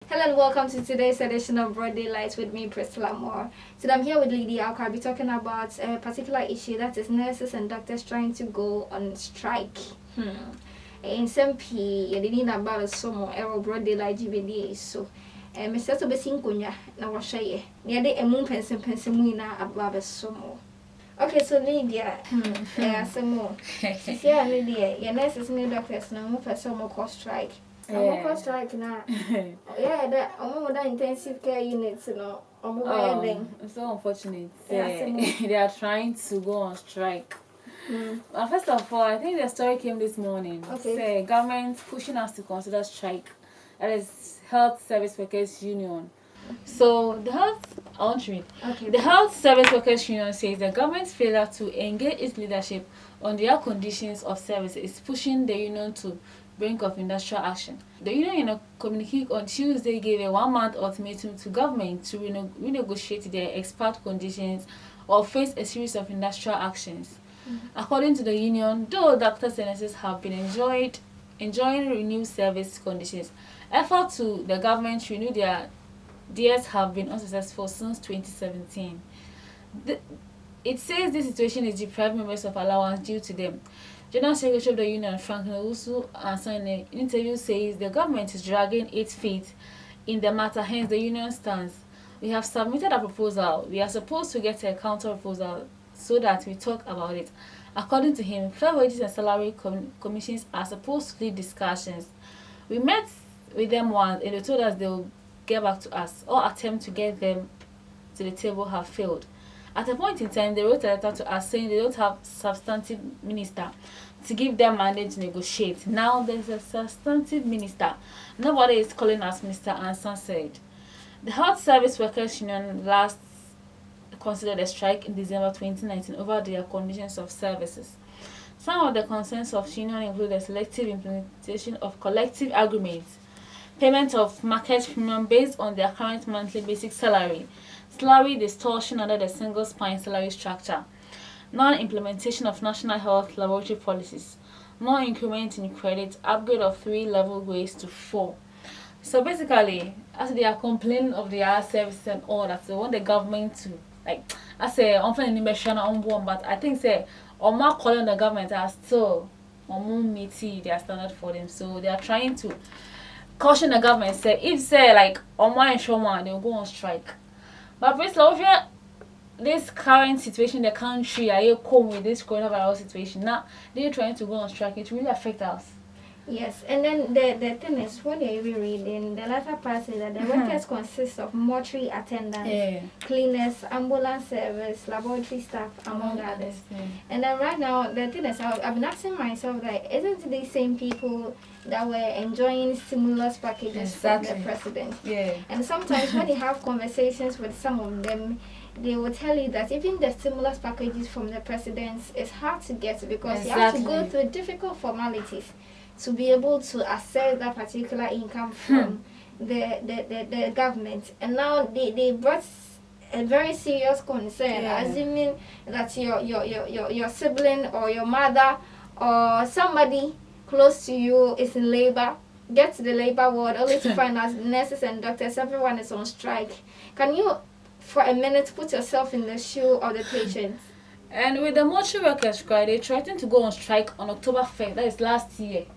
Hello and welcome to today's edition of Broad Daylight with me, Priscilla. Today I'm here with Lydia. I'll be talking about a particular issue that is nurses and doctors trying to go on strike. In some P, you didn't about some error Broad Daylight GBD. So, Mr. Tobesinkunya, now was shy. Near the moon pensimina about some more. Okay, so Lydia, some more. Yeah, Lydia, your nurses and doctors now move for some more strike. I'm strike now. Yeah, that that intensive care units, it's so unfortunate. They are trying to go on strike. First of all, I think the story came this morning. Okay. Government pushing us to consider strike. That is Health Service Workers Union. So the Health Service Workers Union says the government's failure to engage its leadership on their conditions of service is pushing the union to brink of industrial action. The union in a communique on Tuesday gave a 1-month ultimatum to government to renegotiate their expert conditions or face a series of industrial actions. According to the union, though doctors and nurses have been enjoying renewed service conditions, efforts to the government to renew their theirs have been unsuccessful since 2017. It says this situation is depriving members of allowance due to them. General Secretary of the Union, Franklin Owusu, in an interview says the government is dragging its feet in the matter, hence the union stands. We have submitted a proposal. We are supposed to get a counter proposal so that we talk about it. According to him, fair wages and salary commissions are supposed to lead discussions. We met with them once and they told us they will get back to us. All attempts to get them to the table have failed. At a point in time, they wrote a letter to us saying they don't have substantive minister to give them mandate to negotiate. Now there's a substantive minister. Nobody is calling us Mr. Ansan said. The Health Service Workers Union last considered a strike in December 2019 over their conditions of services. Some of the concerns of the union include the selective implementation of collective agreements, payment of market premium based on their current monthly basic salary distortion under the single spine salary structure, non-implementation of national health laboratory policies, no increment in credit, upgrade of 3-level grades to 4. So basically, as they are complaining of their services and all that, they want the government to, I say, but I think say, or calling the government are still meeting their standard for them. So they are trying to caution the government, say, if say like and Shoma, they'll go on strike. But Priscilla, this current situation in the country, are you cool with this coronavirus situation? Now they're trying to go on strike. It really affects us. Yes, and then the thing is, what they're even reading, the latter part is that the workers consist of mortuary attendants, cleaners, ambulance service, laboratory staff, among others. And then right now, the thing is, I've been asking myself, that isn't these same people that were enjoying stimulus packages from the president? And sometimes when you have conversations with some of them, they will tell you that even the stimulus packages from the president is hard to get because you have to go through difficult formalities to be able to access that particular income from the government. And now they brought a very serious concern, assuming that your sibling or your mother or somebody close to you is in labor, get to the labor ward only to find out nurses and doctors, everyone is on strike. Can you, for a minute, put yourself in the shoe of the patient? And with the mortuary workers, they threatened to go on strike on October 1st, that is last year.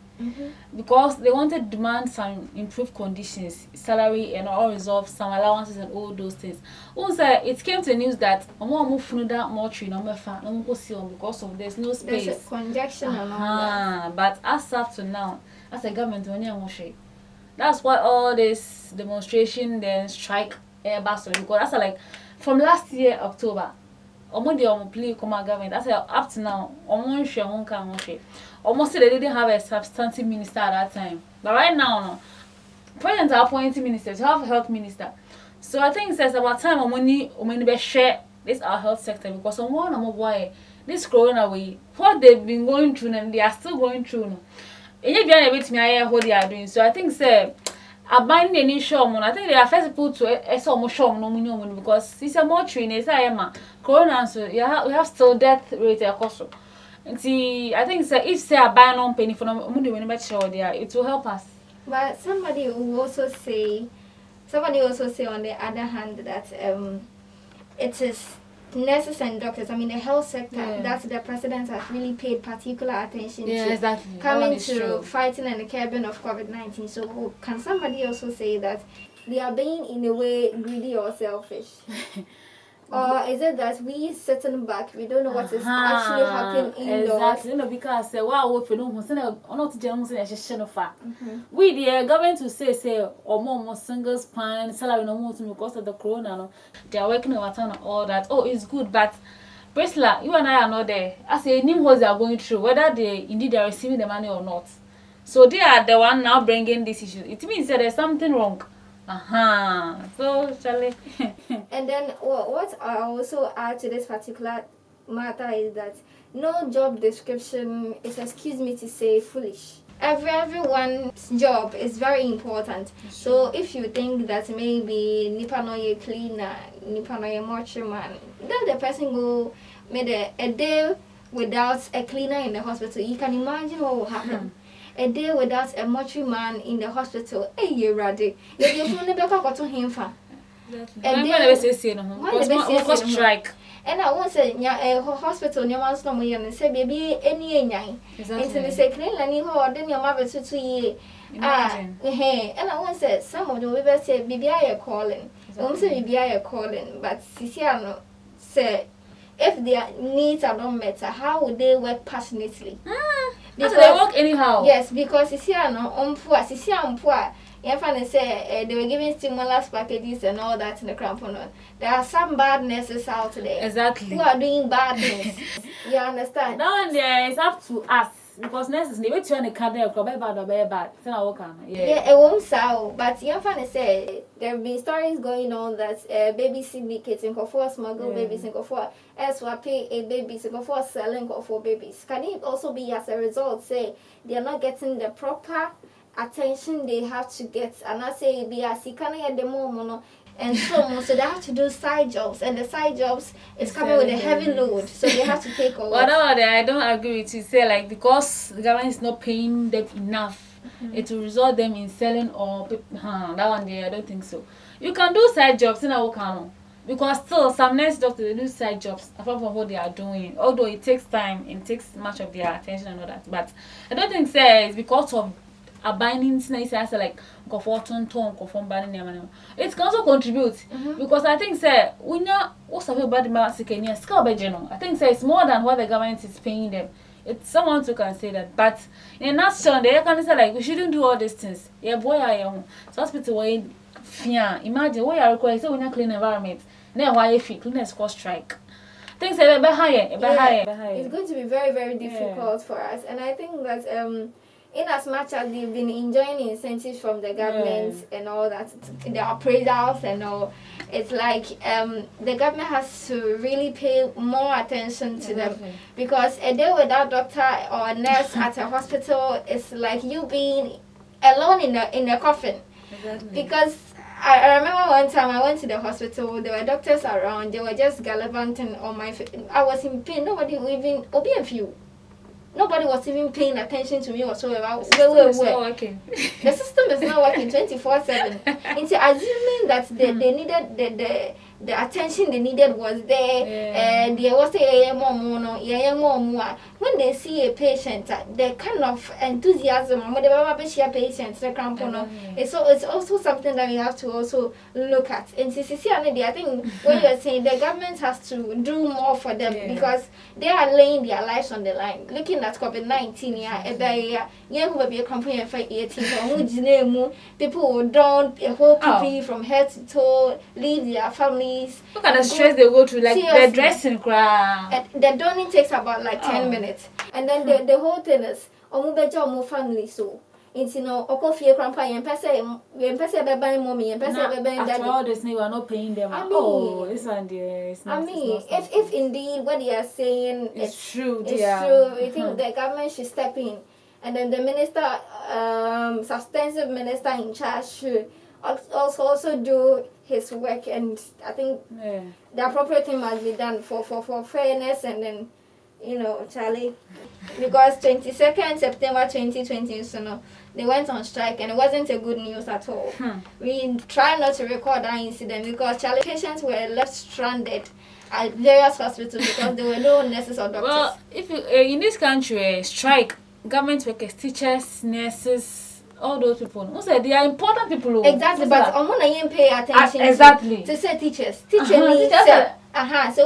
Because they wanted to demand some improved conditions, salary and all resolve some allowances and all those things. Also, it came to the news that mortuary because of there's no space. There's a congestion and all that. But as up to now, as a government, that's why all this demonstration then strike because that's like from last year October. Government. That's up to now. Almost they didn't have a substantive minister at that time. But right now, no, presidents are appointing ministers. You have a health minister. So I think it's about time we share this our health sector because why this corona way, what they've been going through and they are still going through. No, what they are doing. So I think say abandon any show. I think they are first people to show no because it's a mortuary. It's a corona. So we have still death rate across. See, I think if say a ban on penny for it will help us. But somebody will also say somebody also say on the other hand that it is nurses and doctors, I mean the health sector, that the president has really paid particular attention to exactly. coming to fighting and the curbing of COVID-19. So can somebody also say that they are being in a way greedy or selfish? Or is it that we sitting back, we don't know what is actually happening indoors? Exactly, because wow, if you know, not we the government to say or more single span salary no more because of the corona. No, they are working overtime and all that. Oh, it's good, but Priscilla, you and I are not there. I say, knew what they are going through, whether they indeed are receiving the money or not. So they are the one now bringing this issue. It means that there's something wrong. So, Charlie. And then what I also add to this particular matter is that no job description is, excuse me to say, foolish. Everyone's job is very important. So if you think that maybe nipa no ye cleaner, nipa no ye mortuary man, then the person go made a day without a cleaner in the hospital. You can imagine what will happen. A day without a mortuary man in the hospital, you ready? If you phone never got to him for a day, strike. And I won't say, a hospital, your man's no more, and say, baby, any young. Into the second, and you hold, then your mother to ye. And I won't say, some of the women say, baby, I are calling. Don't say, baby, I are calling, but Ciciano say, if their needs are not met, how would they work passionately? Because they work anyhow. Yes, because Ciciano, poor. Say they were giving stimulus packages and all that in the crampon. There are some bad nurses out there. Exactly. Who are doing bad things. You understand? Now and there, it's up to us. Because nurses, they wait to the car there, bad or bad. Yeah, it won't sound. But you say there have been stories going on that baby syndicates in for smuggle babies in for elsewhere pay a babies in for selling for babies. Can it also be as a result, say they are not getting the proper attention they have to get, and I say be as you can get the more and so they have to do side jobs, and the side jobs is coming with a heavy load, so they have to take over. Well, I don't agree with you. Say like because the government is not paying them enough, it will result them in selling or that one day I don't think so. You can do side jobs in our canal. Because still, some nurse doctors they do side jobs apart from what they are doing. Although it takes time, it takes much of their attention and all that. But I don't think it's because of a binding nice like it can also contribute because I think when you what's about the I think it's more than what the government is paying them. It's someone who can say that, but in a nutshell, they can say like we shouldn't do all these things. Yeah, boy, I am. So hospital way fear. Imagine what you are required. So we not clean environment. Then why if cleaners cause strike? Things are higher. It's going to be very, very difficult for us, and I think that in as much as they've been enjoying incentives from the government and all that, the appraisals and all, it's like the government has to really pay more attention to them, because a day without doctor or nurse at a hospital is like you being alone in the coffin. Because I remember one time I went to the hospital, there were doctors around, they were just gallivanting on my I was in pain, nobody was even paying attention to me whatsoever. The system is not working 24/7. And so assuming that they needed the attention they needed was there, and there was when they see a patient, the kind of enthusiasm when they see a patient, it's also something that we have to also look at. And I think what you're saying, the government has to do more for them because they are laying their lives on the line. Looking at COVID-19, who will be a company for 18, people will don a whole PPE from head to toe, leave their families. Look at the stress they go through, like the dressing crowd. The donning takes about like 10 minutes. And then the whole thing is, family so. It's Okofie Grandpa and Pessa by mommy and Pessa by after all this, we are not paying them. It's not. If indeed what they are saying is true, I think the government should step in, and then the minister, substantive minister in charge should also do his work, and I think the appropriate thing must be done for fairness and then Charlie, because 22nd September 2020, they went on strike and it wasn't a good news at all. We tried not to record that incident because Charlie patients were left stranded at various hospitals because there were no nurses or doctors. Well, if you, in this country, strike, government workers, teachers, nurses, all those people, also they are important people. Exactly, but I'm not even pay attention exactly to say teachers. So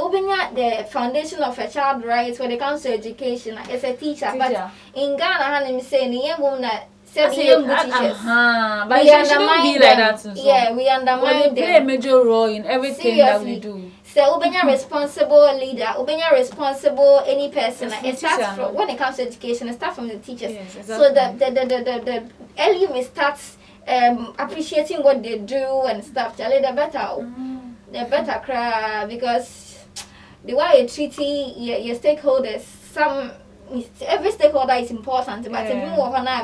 the foundation of a child rights when it comes to education is a teacher. But in Ghana, I'm saying the woman teachers. But it shouldn't be like that. Yeah, we undermine them. They play a major role in everything that we do. So, Ubenya responsible leader, Ubenya responsible any person. It starts from when it comes to education. It starts from the teachers. Yes, exactly. So the early we start appreciating what they do and stuff. Charlie, the better cry because the way you treat your stakeholders, every stakeholder is important, but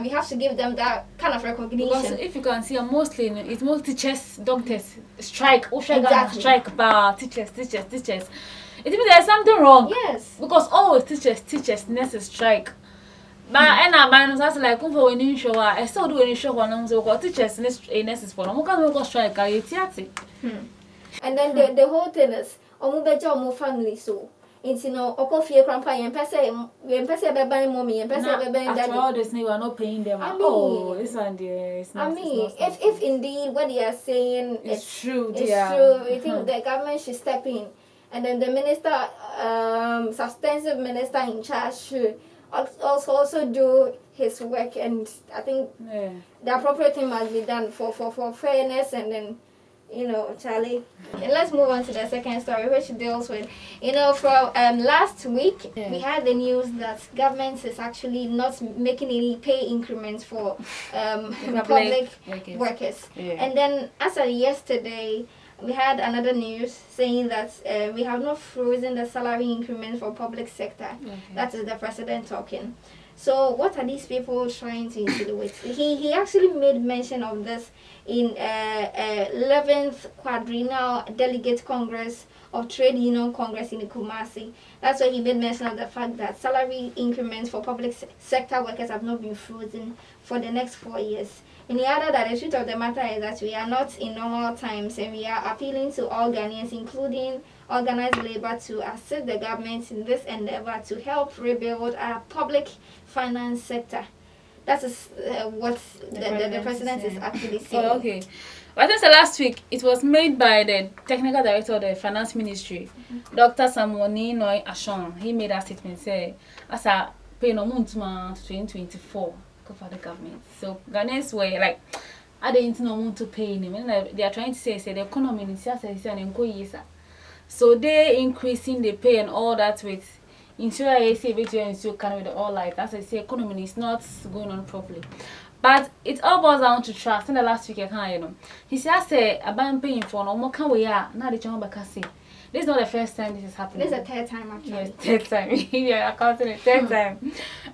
we have to give them that kind of recognition. Because if you can see, it's most teachers, doctors strike, exactly. Strike, bar teachers. It means there's something wrong. Yes. Because always teachers, nurses strike. But and I was like, come for any show. I still do any show when I'm so teachers, nurses for them. Who can go strike? And then the whole thing is, omu family so. Okofie Grandpa, and Pessa by mommy, and Pessa by after all this, we are not paying them. It's not. If indeed what they are saying is true, it's true. We think the government should step in, and then the minister, substantive minister in charge, should also do his work. And I think the appropriate thing must be done for fairness and then. Charlie. Let's move on to the second story, which deals with, from last week, we had the news that government is actually not making any pay increments for public workers. Yeah. And then as of yesterday, we had another news saying that we have not frozen the salary increment for public sector. Okay. That is the president talking. So what are these people trying to insinuate? He actually made mention of this in 11th Quadrennial Delegate Congress of Trade Union Congress in Kumasi. That's why he made mention of the fact that salary increments for public sector workers have not been frozen for the next 4 years. And he added that the truth of the matter is that we are not in normal times and we are appealing to all Ghanaians, including organized labor, to assist the government in this endeavor to help rebuild our public finance sector. That is what the president is actually saying. Oh, okay. Well, I think last week it was made by the technical director of the finance ministry, Dr. Samoni Noy Ashon. He made a statement say, as a pay no month 2024 for the government. So Ghanaians were like, I didn't know want to pay him. And they are trying to say the economy is so they increasing the pay and all that with insurance, kind of all like as I say, economy is not going on properly. But it all boils down to trust. In the last week, he says, I'm paying for no more. Can we are now the John Bakasi. This is not the first time this is happening. This is the third time actually. Yes, third time. Yeah, counting it. Third time.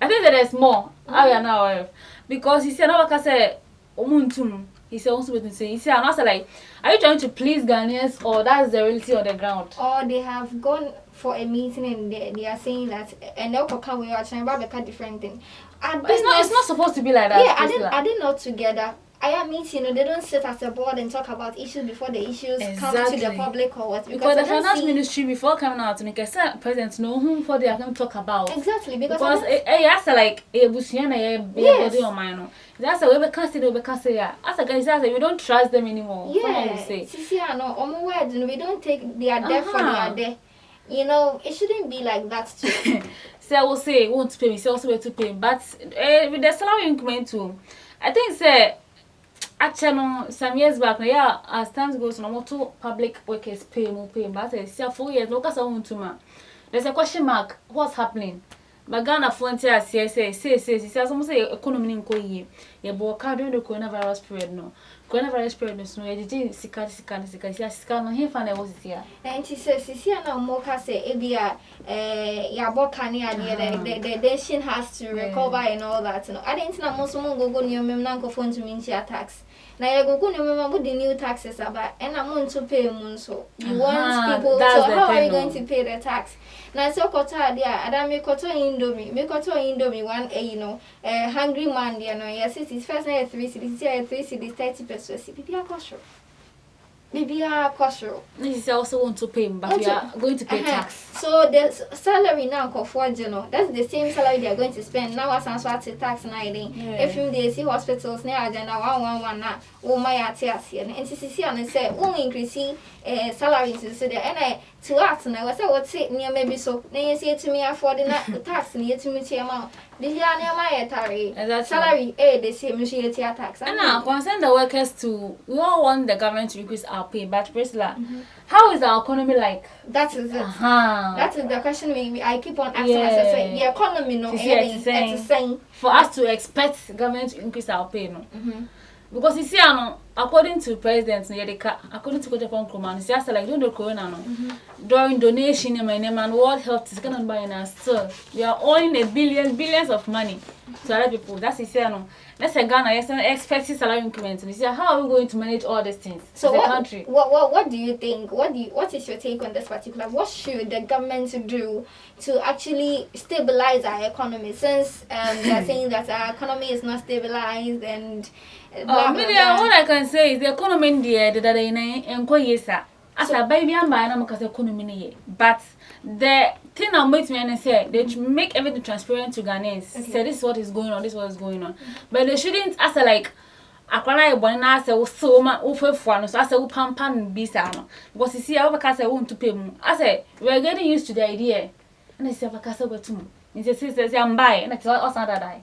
I think that there's more. I am now aware of. Because he said, no, Bakasi, Omuntum. He said, also with say, he said, and I said, like, are you trying to please Ghanaians or that's the reality on the ground? Or they have gone for a meeting and they are saying that, and they'll come we are trying about a different thing. It's not supposed to be like that. Yeah, I did not together. I am meeting, they don't sit as a board and talk about issues before the issues come to the public or what. Because the finance ministry, before coming out, make a president know whom for they are going to talk about. Exactly, because that's like a Busiana, body on mine. That's a way we can't say, as a guy, we don't trust them anymore. Yeah, we don't take their death for their death. It shouldn't be like that too. So I will say, won't pay me, say also way to pay. But with the salary increment too, I think say. Actually, some years back, as times goes on, more public workers pay more pay. But I say 4 years, no case I want to man. There's a question mark. What's happening? But Ghana frontier say almost say economy in koye. Yeah, but during the coronavirus period, no. Coronavirus period, no. You did sika. No, he found it was here. And she says, "Sisia na moka say ebia ya boka ni ade the nation has to recover and all that. No, I didn't know most go new mem na go phone to mean tax. Na ya go new mem with the new taxes about and I'm going to pay mun so. You want people so how are you going to pay the tax? Na so kota dia ada me koto indomie one hungry man dia no yes it is first na 3 cities 30 pesos people are kosho. Maybe a kosho. This is also want to pay, but we are going to pay tax. So the salary now for that's the same salary they are going to spend. Now as answer to tax now. If you they see hospitals now agenda 111 now, oh my atias here. And CCC and say only increasing salaries so there and to us now I say what say near maybe so. Then you say to me affording the tax near to me amount. The year near my salary the same machine tax. And now concern the workers to we all want the government to increase our pay, but Priscilla, how is our economy like? That is it. That is the question I keep on asking myself. The economy, no, it's the same. For us to expect government to increase our pay, no. Because you see, according to president, according to Japan Command, it's just like during the corona, during donation, and World Health is going to buy us. So we are owing billions of money to other people. That's it. Let's say Ghana, yes, expecting salary increments. And you see, how are we going to manage all these things? So as a country? What do you think? What is your take on this particular? What should the government do to actually stabilize our economy? Since they are saying that our economy is not stabilized and what I can say is the economy in the air that as a baby I'm buying economy, but the thing I'm waiting and say they make everything transparent to Ghanaians. Say this is what is going on, this is what is going on. But they shouldn't as a like Acquah born as a so much for so as a pampan bisa because you see our casa want to pay more. I say we're getting used to the idea and I say Casa go to me. Says I'm buying and it's us not die.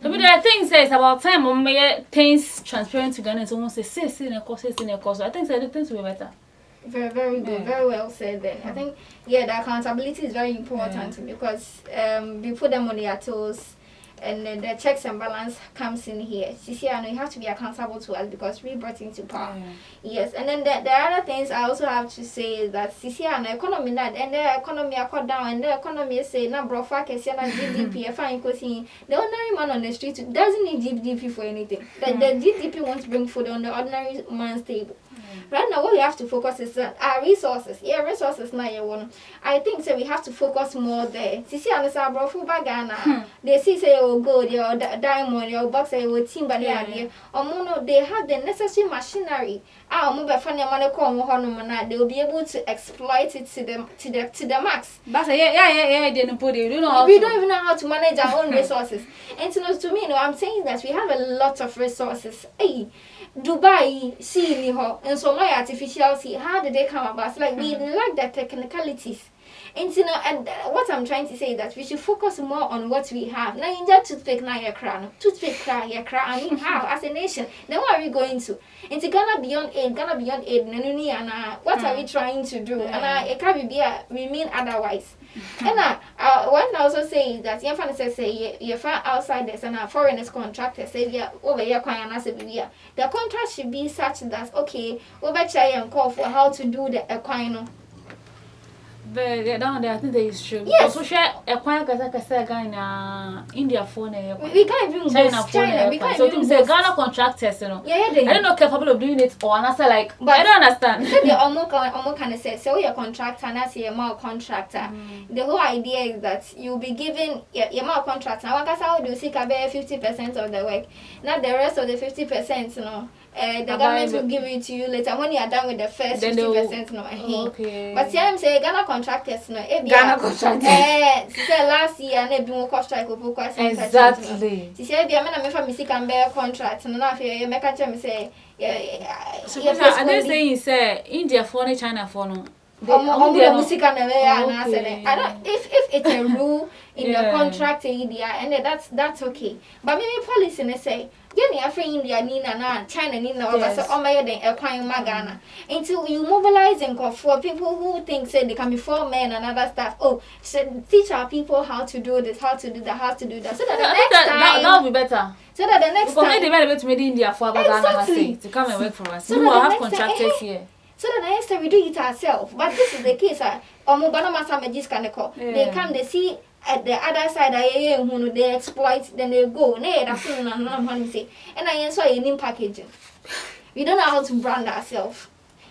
So the thing says about time when we things transparent to Ghanaians almost say in a course. So I think the things will be better. Very good, very well said then. I think the accountability is very important because we put them on their toes and then the checks and balance comes in here. See, I know you have to be accountable to us because we brought into power. Yes, and then the other things I also have to say is that see, and the economy that and the economy are cut down and the economy say na brofa kesi na GDP. Fine, because the ordinary man on the street doesn't need GDP for anything. The GDP wants to bring food on the ordinary man's table. Right now, what we have to focus is on our resources. Yeah, resources now you want. I think so. We have to focus more there. See, and the bro for Bagana, they see say oh gold, your diamond, your box, your timber, or mono. They have the necessary machinery. Our mobile phone, money come they will be able to exploit it to the max. But yeah, didn't put it. We don't even know how to manage our own resources. And to me, I'm saying that we have a lot of resources. Hey. Dubai, sea, and so my artificial sea. How did they come about? Like we lack the technicalities. And and what I'm trying to say is that we should focus more on what we have. Now in that toothpick now your crown. Toothpick crown your crown. I mean how as a nation. Then what are we going to? Into Ghana beyond aid, and what are we trying to do? And it can't be remain otherwise. And what I also say is that your friends say you find outsiders and foreigners contractors say we are over here the contract should be such that okay, over try and call for how to do the equino. But down there, I think that is true. Yes. So share Acquah Ghana, India phone. We can't even China phone. We can't so even say Ghana contractors, you know. Yeah, I don't know capable of doing it or another like. But I don't understand. So the almost kind of say so you're a contractor and I say you're more contractor. The whole idea is that you'll be given you're more contractor. Now, how do you see 50% of the work? Not the rest of the 50%, you know. The government will give it to you later when you are done with the first 50%. No, okay. But I'm saying Ghana contractors, no, Ghana contractors. Say last year, and be more strike over quite exactly. She said, "Be a man, I'm from can bear contract, and now you make a chance say, yeah." So I didn't say India phone, China phone. music and I don't if it's a rule in the contract in India and that's okay. But maybe policy and say yeah, free India Nina na China Nina or so on my day acquiring Magana until you mobilize and go for people who think say they can be 4 men and other stuff. Oh, so teach our people how to do this, how to do that, how to do that. So that the next time that will be better. So that the next time they made to India for exactly. To come and work for us. So we will have contractors here. So that the next time we do it ourselves. But this is the case. They come, they see at the other side, they exploit, then they go. And I saw in packaging. We don't know how to brand ourselves.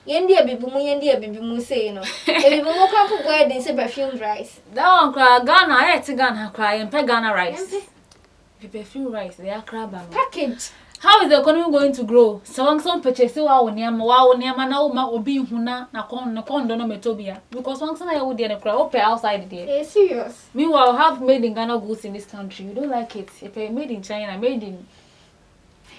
Yendia bibu say no. If you mo come for wedding say perfumed rice. That one cry Ghana, I to Ghana cry and Ghana rice. Perfume rice, they are crab package. How is the economy going to grow? Some purchase wa onyama na uma obi huna na kon dono metobia because one sana you dey na cry open outside there. Eh serious. Meanwhile have made in Ghana goods in this country. You don't like it. If made in China, made in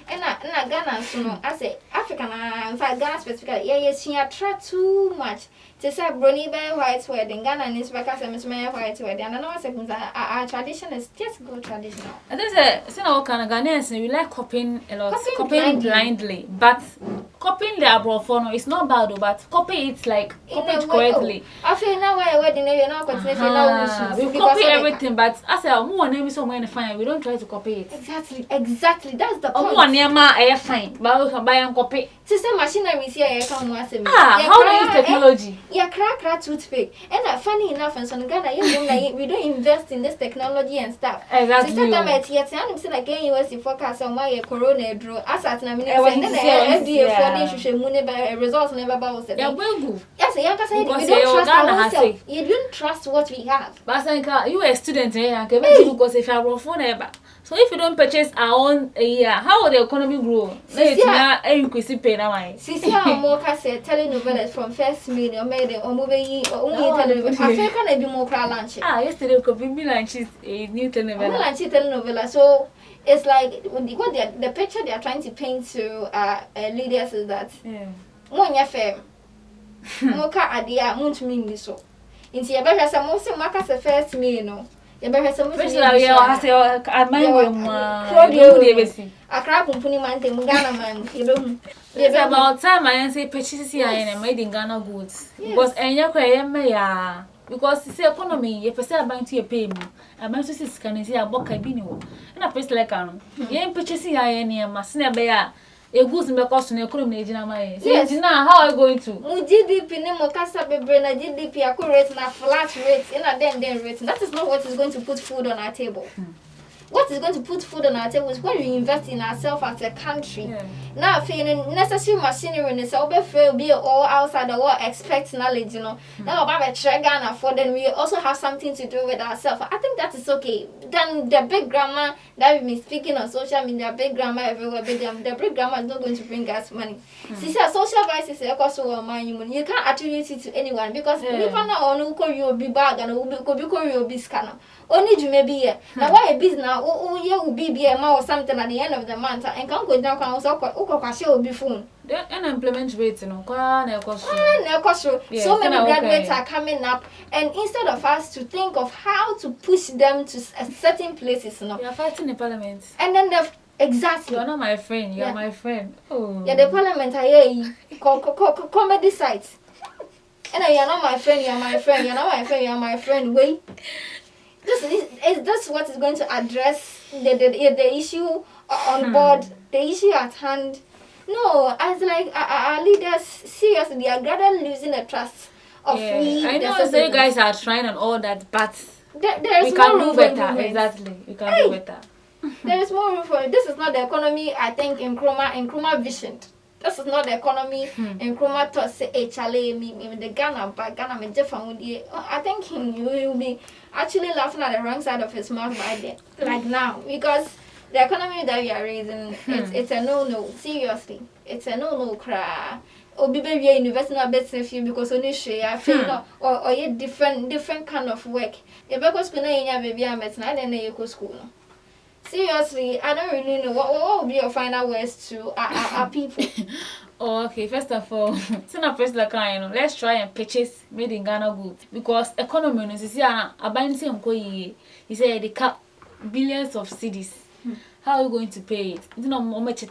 and Ghana so no I say African in fact Ghana specifically yes she attract too much. They say brony by white wedding Ghana is because I'm white wedding and I know our tradition is just good traditional. And there's a all kind of Ghanaians we like copying a lot, copying blindly. But copying the abroad for no it's not bad though, but copy it like copy it correctly. I feel now why wedding you know continue we copy everything but I say who want name somewhere in fine we don't try to copy it. Exactly that's the point. I fine but we can buy and copy. System machinery is here come once a how do you use technology? Yeah, crack toothpick. And funny enough, and so Ghana, we don't invest in this technology and stuff. Exactly. So I'm saying like US forecast on why corona drew. As at na minute, and then FDA for this should money by results never about said. Yeah, well, yes, I say we don't trust ourselves. You don't trust what we have. But I you a student here, and because if you are phone ever. So if you don't purchase our own how will the economy grow? Let's increase pay now. Sisi Amoka said telenovelas from first million made or movie or only telenovela. I feel can be more crowd lunch. Yesterday could be lunch is a new telenovela. Lunch telenovela. So it's like what the picture they are trying to paint to Lydia is that one ya fame. Moka adia won't mean so. Into your better some most Maka first meal, no. You better some Priscilla, I say, I a crab company man, Ghana man, you know. It's about time I say purchases here and made in Ghana goods. Because because it's economy, you perceive buying to your payment. A man says, can you see a book I been and a place like you purchasing any Massina Bear. A goods in the cost in the economy, yes, now how are you going to? GDP, Nemocasa, Bebrena, GDP, accurate, na flat rates, in a then rate. That is not what is going to put food on our table. What is going to put food on our table is when we invest in ourselves as a country. Now, feeling necessary machinery in the be all outside the world expect knowledge, you know. Now, about a Ghana for then we also have something to do with ourselves. I think that is okay. Then the big grammar that we've been speaking on social media, big grammar everywhere, the big grammar is not going to bring us money. See, social vices also money. You can't attribute it to anyone because people now will be bad and will be scanner. Only you may be here. Now, why a business now? Oh, you will be a or something at the end of the month and can't go down. Will be phone. The unemployment rate, so many graduates are coming up, and instead of us to think of how to push them to certain places, you are fighting the parliament. And then exactly. You are not my friend. You are my friend. Oh. Yeah, the parliament are comedy sites. And you are not my friend. You are my friend. You are not my friend. You are my friend. Wait. This what is going to address the issue on board, the issue at hand. No, as like our leaders, seriously, they are gradually losing the trust of we. I know you guys are trying and all that, but there is we can more do better. Exactly, we can do better. There is more room for it. This is not the economy. I think in Nkrumah vision. This is not the economy in Nkrumah to say me the Ghana, but Ghana me different. I think he will be actually laughing at the wrong side of his mouth by then, like now, because the economy that we are raising, it's a no. Seriously, it's a no. Cry. Or be university no business you because only share feel or yet different kind of work. You because kuna nya baby am bet na then you go school. Seriously, I don't really know what will be your final words to our people. Oh, okay. First of all, so na Priscilla kind, let's try and purchase made in Ghana goods because economy no see na aban say nko yi. He said they cap billions of cedis. How are you going to pay it? You know, how much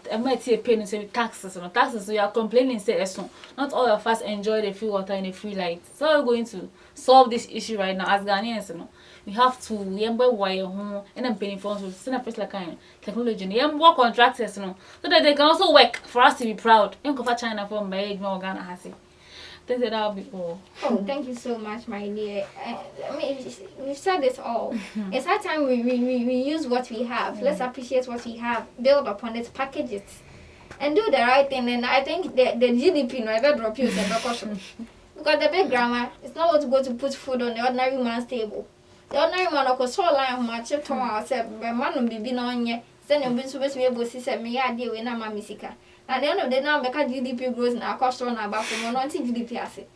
pay no say taxes. No taxes. So you are complaining say eso. Not all of us enjoy the free water and the free light. So how are you going to solve this issue right now as Ghanaians? No, we have to remember why home and I'm paying for so send a place like kind technology. More contractors, no, so that they can also work for us to be proud. You go for China from by age more Ghana has it. That'll be all. Oh, thank you so much, my dear. I mean, we've said this all. It's high time we use what we have. Let's appreciate what we have, build upon it, package it, and do the right thing. And I think the GDP no ever drop you because the big grammar it's not what to go to put food on the ordinary man's table. The ordinary man of so line much to ourselves, but man will be on ye. Send your business to be able to say me idea when I'm a misika. At the end of the day, now because GDP grows in our cost on about from 90 GDP asset.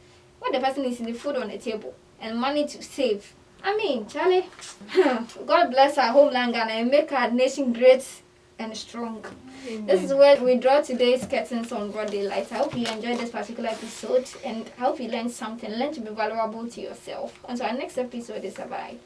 What the person is in the food on the table and money to save. I mean, Charlie, God bless our homeland Ghana and make our nation great and strong. Amen. This is where we draw today's curtains on broad daylight. I hope you enjoyed this particular episode and I hope you learned something. Learn to be valuable to yourself. Until our next episode is bye.